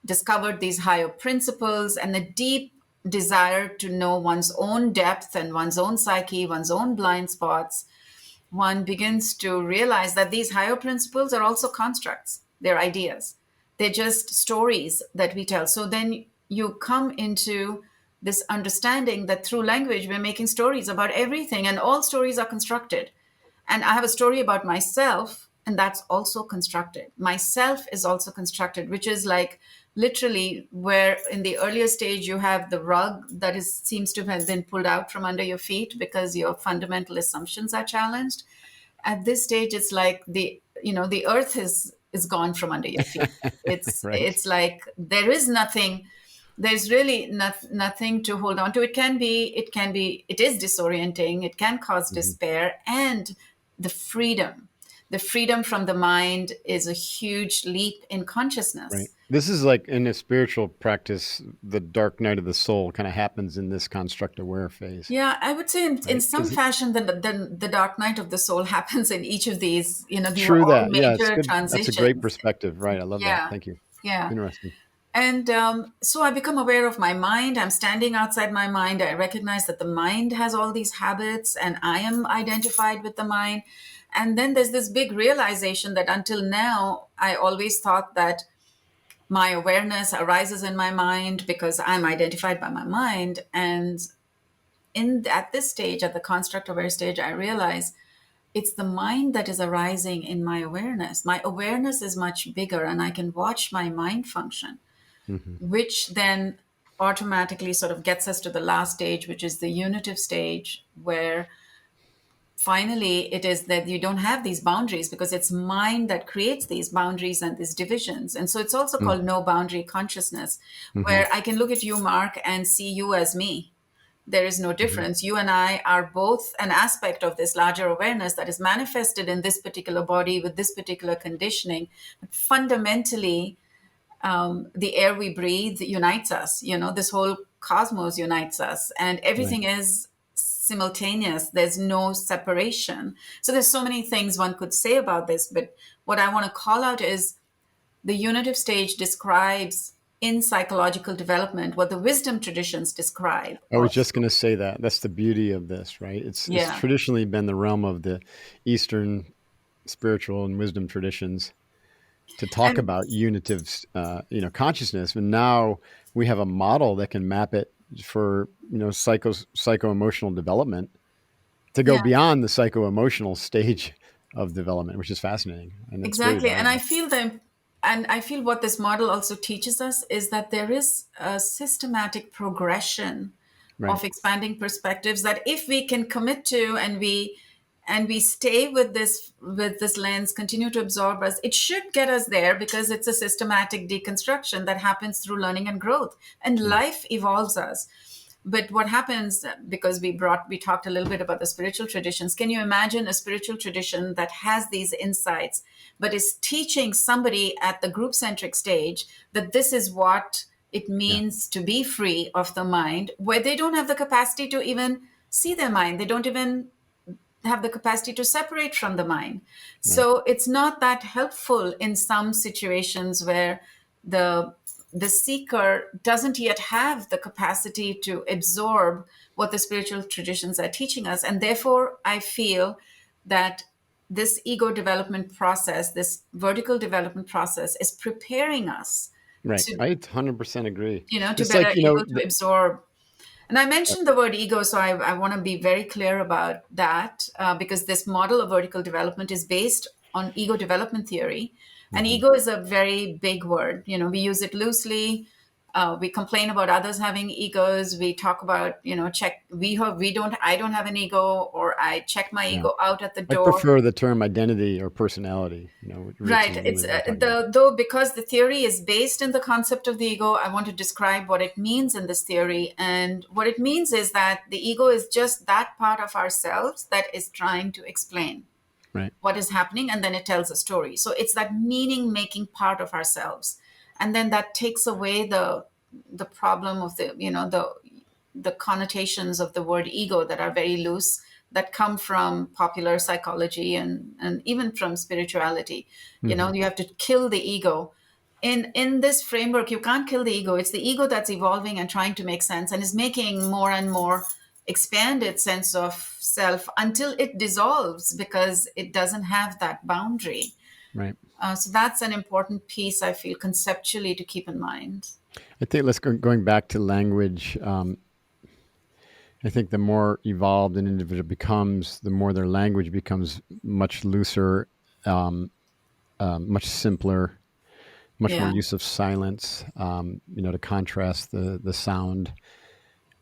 discovered these higher principles and the deep desire to know one's own depth and one's own psyche, one's own blind spots, one begins to realize that these higher principles are also constructs. They're ideas. They're just stories that we tell. So then you come into this understanding that through language, we're making stories about everything, and all stories are constructed. And I have a story about myself, and that's also constructed. Myself is also constructed, which is like literally where in the earlier stage you have the rug that seems to have been pulled out from under your feet because your fundamental assumptions are challenged. At this stage, it's like the earth is gone from under your feet. it's Right. it's like there is nothing, there's really nothing to hold on to. It is disorienting, it can cause Mhm. despair. And the freedom from the mind is a huge leap in Right. consciousness. This is like in a spiritual practice, the dark night of the soul kind of happens in this construct aware phase, Yeah, I would say in right? some fashion the dark night of the soul happens in each of these are True all that. Yeah, it's major good. That's a great transitions. perspective. Right. I love that. Yeah, Thank you. yeah. Interesting. And so I become aware of my mind. I'm standing outside my mind. I recognize that the mind has all these habits and I am identified with the mind. And then there's this big realization that until now, I always thought that my awareness arises in my mind because I'm identified by my mind. And at this stage, at the construct aware stage, I realize it's the mind that is arising in my awareness. My awareness is much bigger and I can watch my mind function, Hmm. which then automatically sort of gets us to the last stage, which is the unitive stage, where finally it is that you don't have these boundaries because it's mind that creates these boundaries and these divisions. And so it's also called no boundary consciousness, Hmm. where I can look at you, Mark, and see you as me. There is no Hmm. difference. You and I are both an aspect of this larger awareness that is manifested in this particular body with this particular conditioning. But fundamentally, the air we breathe unites us. This whole cosmos unites us, and Right. everything is simultaneous. There's no separation. So there's so many things one could say about this, but what I want to call out is the unitive stage describes in psychological development what the wisdom traditions describe I was of. just going to say that. That's the beauty of this, right? It's Yeah. traditionally been the realm of the Eastern spiritual and wisdom traditions to talk And about unitive, consciousness, and now we have a model that can map it for psycho emotional development to go yeah, beyond the psycho emotional stage of development, which is fascinating and it's very exactly. And I valuable. feel that, and I feel what this model also teaches us is that there is a systematic progression Right. of expanding perspectives that if we can commit to, and we stay with this lens, continue to absorb us, it should get us there, because it's a systematic deconstruction that happens through learning and growth, and Mm. life evolves us. But what happens, because we talked a little bit about the spiritual traditions, can you imagine a spiritual tradition that has these insights but is teaching somebody at the group centric stage that this is what it Yeah. means to be free of the mind, where they don't have the capacity to even see their mind, they don't even have the capacity to separate from the mind. Right. So it's not that helpful in some situations where the the seeker doesn't yet have the capacity to absorb what the spiritual traditions are teaching us. And therefore, I feel that this ego development process, this vertical development process, is preparing us Right. to, I 100% agree. to It's better like, able to absorb. And I mentioned the word ego, so I want to be very clear about that, because this model of vertical development is based on ego development theory. And mhm. ego is a very big word. We use it loosely. We complain about others having egos. We talk about, check, we don't, I don't have an ego, or I check my Yeah. ego out at the I door. prefer the term identity or personality, which Right. is It's really what I'm talking about. though, because the theory is based in the concept of the ego, I want to describe what it means in this theory. And what it means is that the ego is just that part of ourselves that is trying to explain Right. what is happening, and then it tells a story. So it's that meaning making part of ourselves. And then that takes away the problem of the connotations of the word ego that are very loose, that come from popular psychology and even from spirituality. Mhm. You have to kill the ego. In this framework, you can't kill the ego. It's the ego that's evolving and trying to make sense, and is making more and more expanded sense of self until it dissolves, because it doesn't have that boundary. Right. So that's an important piece, I feel, conceptually, to keep in mind. I think going back to language. I think the more evolved an individual becomes, the more their language becomes much looser, um, much simpler, much more Yeah. use of silence, to contrast the sound.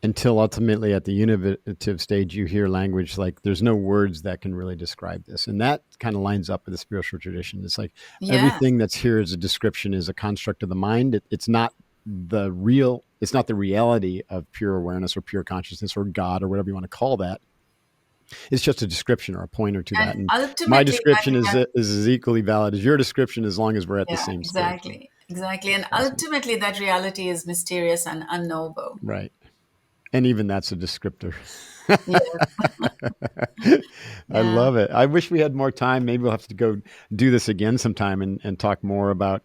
Until ultimately, at the unitive stage, you hear language like there's no words that can really describe this, and that kind of lines up with the spiritual tradition. It's like Yeah. everything that's here as a description is a construct of the mind. It's not the real. It's not the reality of pure awareness or pure consciousness or God or whatever you want to call that. It's just a description or a pointer to And that. And my ultimately, description is as equally valid as your description, as long as we're at the yeah, same stage. So exactly. Exactly. it's And fascinating, ultimately, that reality is mysterious and unknowable. right? And even that's a descriptor. Yeah. I Yeah. love it. I wish we had more time. Maybe we'll have to go do this again sometime and talk more about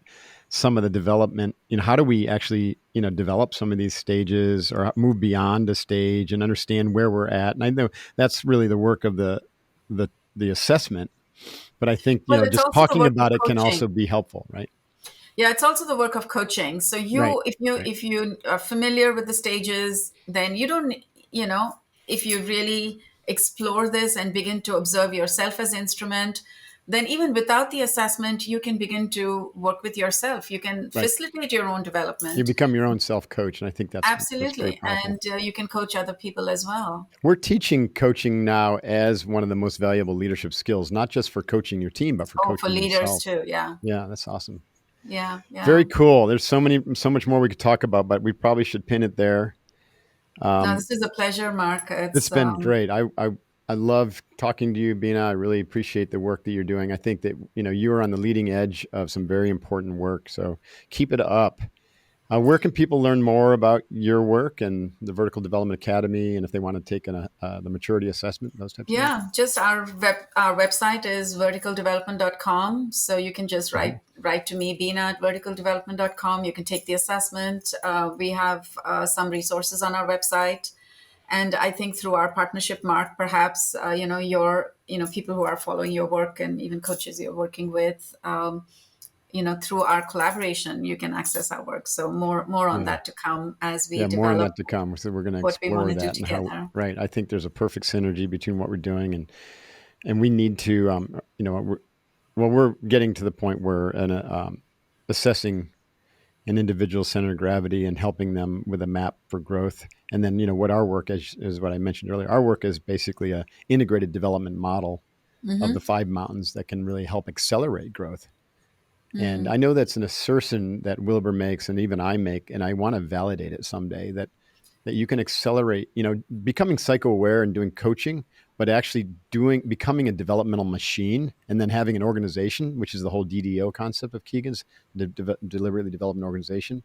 some of the development. How do we actually, develop some of these stages or move beyond a stage and understand where we're at? And I know that's really the work of the assessment, but I think, Well, it's just also the talking work of about it can coaching. also be helpful, right? Yeah, it's also the work of coaching. So Right. Right. if you are familiar with the stages, then you don't, you know, if you really explore this and begin to observe yourself as instrument, then even without the assessment, you can begin to work with yourself. You can Right. facilitate your own You development. become your own self coach. And I think that's very Absolutely. powerful. And you can coach other people as well. We're teaching coaching now as one of the most valuable leadership skills, not just for coaching your team, but for Oh, for coaching leaders yourself. too. Yeah. Yeah, that's awesome. Yeah. Very Yeah. cool. There's so much more we could talk about, but we probably should pin it there. No, Um, this is a pleasure, Mark. it's been great. I love talking to you, Beena. I really appreciate the work that you're doing. I think that you are on the leading edge of some very important work. So keep it up. Where can people learn more about your work and the Vertical Development Academy, and if they want to take the maturity assessment, those types of things? Yeah, just our website is verticaldevelopment.com. So you can just Mhm. write to me, Beena at verticaldevelopment.com. You can take the assessment. We have some resources on our website. And I think through our partnership, Mark, perhaps people who are following your work and even coaches you're working with, through our collaboration, you can access our work. So more on Yeah. that to come as we Yeah, more on develop that to come. So we're going to what we want explore to do that and how, together. right. I think there's a perfect synergy between what we're doing and we need to, we're getting to the point where assessing an individual centered gravity and helping them with a map for growth. And then, what our work is what I mentioned earlier. Our work is basically a integrated development model of the Mm-hmm. 5 mountains that can really help accelerate growth. And Mm. I know that's an assertion that Wilbur makes and even I make, and I want to validate it someday that you can accelerate, becoming psycho-aware and doing coaching, but actually becoming a developmental machine and then having an organization, which is the whole DDO concept of Keegan's, deliberately development organization,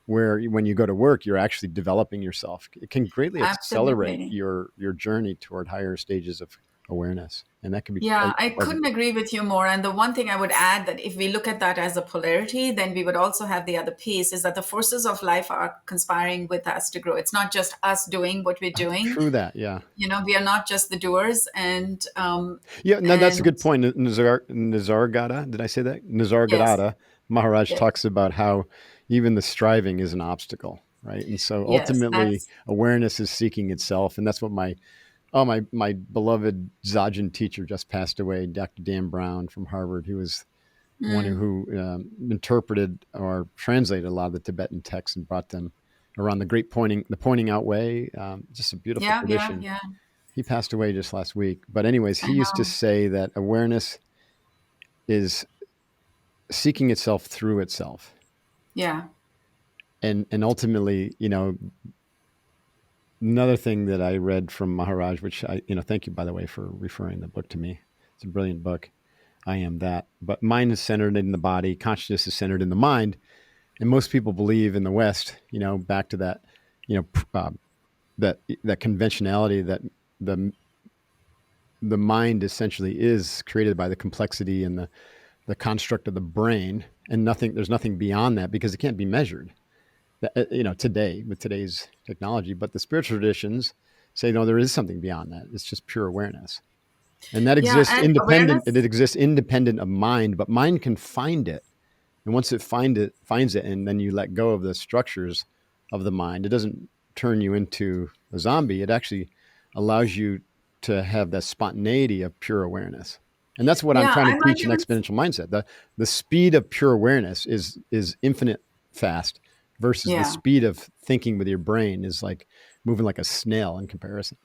where when you go to work, you're actually developing yourself. It can greatly accelerate Absolutely. your journey toward higher stages of awareness. And that can be Yeah, quite I pleasant. couldn't agree with you more. And the one thing I would add that if we look at that as a polarity, then we would also have the other piece is that the forces of life are conspiring with us to grow. It's not just us doing what we're doing. True that, yeah. We are not just the doers. Yeah, no, that's a And good point. Nisargadatta, did I say that? yes, Nisargadatta Maharaj yes, talks about how even the striving is an obstacle, right? And so yes, ultimately, awareness is seeking itself, and that's what my beloved Zajin teacher just passed away, Dr. Dan Brown from Harvard, who was the one who interpreted or translated a lot of the Tibetan texts and brought them around the pointing out way. Just a beautiful yeah, yeah, tradition. yeah. He passed away just last week. But anyways, I he used to know. say that awareness is seeking itself through itself. Yeah. And ultimately, another thing that I read from Maharaj, which thank you by the way for referring the book to me. It's a brilliant book. I am that. But mind is centered in the body, consciousness is centered in the mind. And most people believe in the West, back to that, that conventionality that the the mind essentially is created by the complexity and the construct of the brain, and there's nothing beyond that because it can't be measured. Today with today's technology, but the spiritual traditions say no, there is something beyond that. It's just pure awareness, and that Yeah. exists And independent. It awareness. exists independent of mind, but mind can find it, and once it finds it, and then you let go of the structures of the mind, it doesn't turn you into a zombie. It actually allows you to have that spontaneity of pure awareness. And that's what I'm Yeah, trying to I might teach in even. exponential mindset. The speed of pure awareness is infinite fast versus the Yeah. speed of thinking with your brain is like moving like a snail in comparison.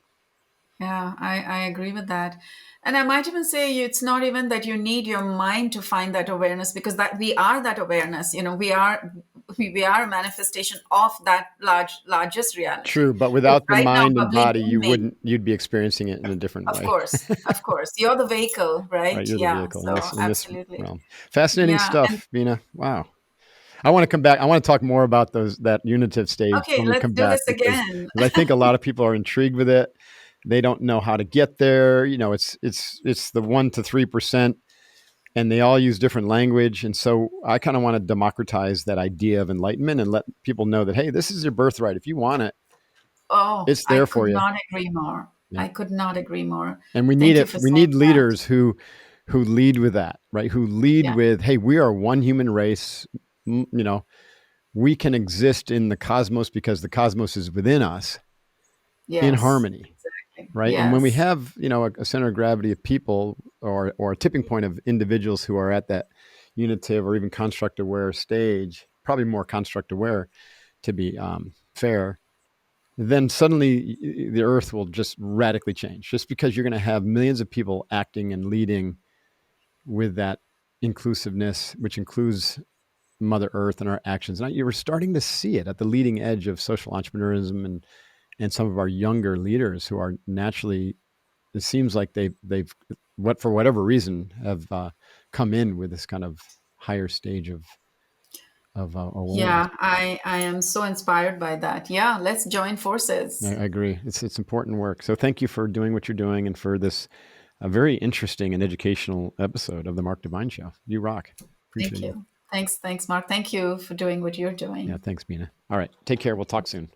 Yeah, I agree with that. And I might even say it's not even that you need your mind to find that awareness because that we are that awareness. We are a manifestation of that largest reality. True, but It's without the right now mind and bubbling body, in me. you'd be experiencing it in a different Of way. course. Of course. You're the vehicle, Right, right? you're the Yeah. vehicle in So this absolutely. realm. Fascinating Yeah. And stuff, Beena. Wow. I want to come back. I want to talk more about that unitive stage okay, when we let's come do back this again. because I think a lot of people are intrigued with it. They don't know how to get there. It's the 1 to 3%, and they all use different language. And so I kind of want to democratize that idea of enlightenment and let people know that hey, this is your birthright. If you want it, Oh, it's I there could for you. not agree more. Yeah. I could not agree more. And we need Thank you it. for We saying need that. leaders who lead with that, right? Who lead Yeah. with, hey, we are one human race. We can exist in the cosmos because the cosmos is within us in Yes. harmony, Exactly. right? And when we Yes. have, a center of gravity of people or a tipping point of individuals who are at that unitive or even construct aware stage, probably more construct aware to be fair, then suddenly the earth will just radically change just because you're going to have millions of people acting and leading with that inclusiveness, which includes Mother Earth and our actions. And you were starting to see it at the leading edge of social entrepreneurism and some of our younger leaders who are naturally. It seems like they've what for whatever reason have come in with this kind of higher stage of of awareness. Yeah, I am so inspired by that. Yeah, let's join forces. I agree. It's important work. So thank you for doing what you're doing and for this very interesting and educational episode of the Mark Divine Show. You rock. Thank Appreciate it. you. Thanks, Mark. Thank you for doing what you're Yeah, doing. thanks, Beena. All right. Take care. We'll talk soon.